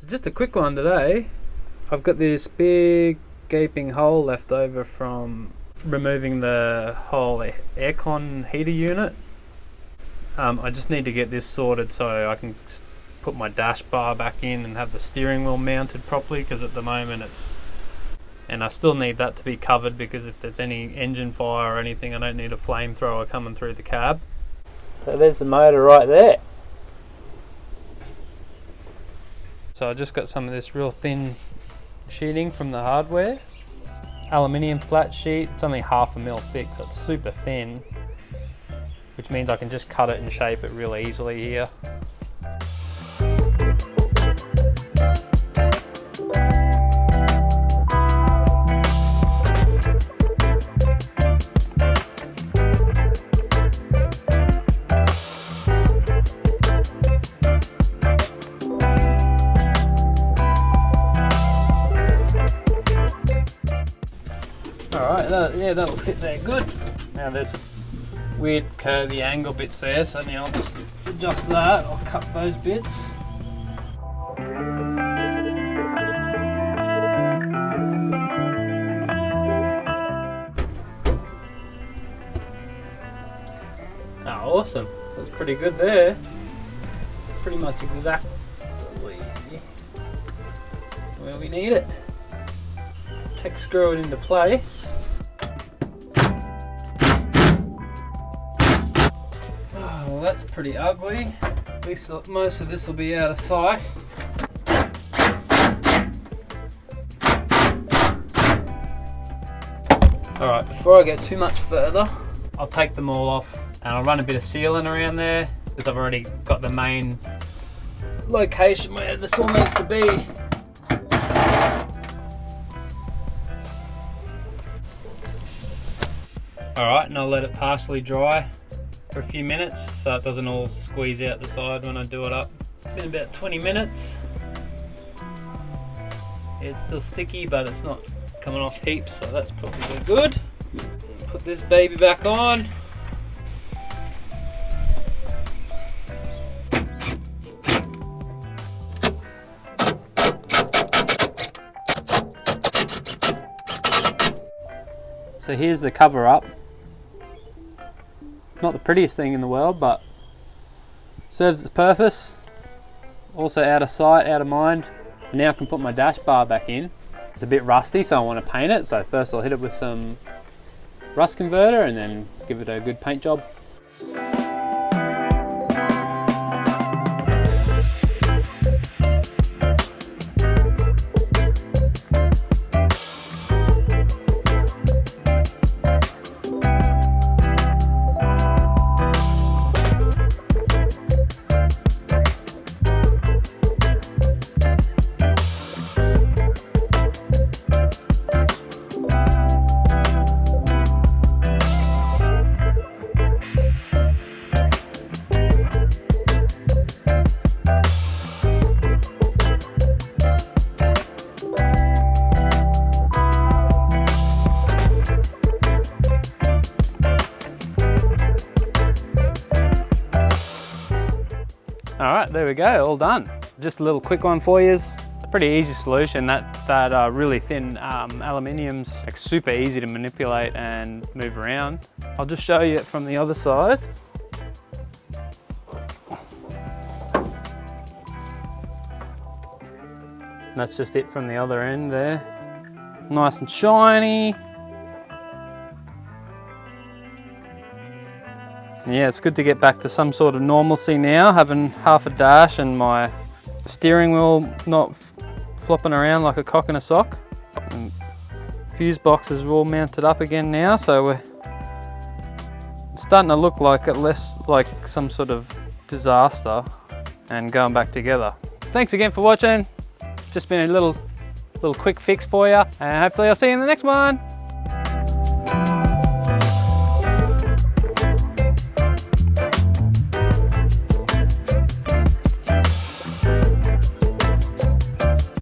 So just a quick one today. I've got this big gaping hole left over from removing the whole aircon heater unit. I just need to get this sorted so I can put my dash bar back in and have the steering wheel mounted properly, because at the moment and I still need that to be covered, because if there's any engine fire or anything, I don't need a flamethrower coming through the cab. So there's the motor right there. So I just got some of this real thin sheeting from the hardware. Aluminium flat sheet, it's only 1/2 mil thick, so it's super thin, which means I can just cut it and shape it real easily here. Alright, yeah, that'll fit there good. Now there's some weird curvy angle bits there, so now I'll just adjust that. I'll cut those bits. Oh, awesome. That's pretty good there. Pretty much exactly where we need it. Screw it into place. Oh, well, that's pretty ugly. At least most of this will be out of sight. Alright, before I get too much further, I'll take them all off and I'll run a bit of sealant around there, because I've already got the main location where this all needs to be. Alright, and I'll let it partially dry for a few minutes so it doesn't all squeeze out the side when I do it up. It's been about 20 minutes. It's still sticky, but it's not coming off heaps, so that's probably good. Put this baby back on. So here's the cover up. Not the prettiest thing in the world, but serves its purpose. Also out of sight, out of mind. Now I can put my dash bar back in. It's a bit rusty, so I want to paint it. So first I'll hit it with some rust converter and then give it a good paint job. Alright, there we go, all done. Just a little quick one for you. It's a pretty easy solution. That really thin aluminium's like super easy to manipulate and move around. I'll just show you it from the other side. And that's just it from the other end there. Nice and shiny. Yeah, it's good to get back to some sort of normalcy now, having half a dash and my steering wheel not flopping around like a cock in a sock. And fuse boxes are all mounted up again now, so we're starting to look like less like some sort of disaster and going back together. Thanks again for watching. Just been a little quick fix for you, and hopefully I'll see you in the next one.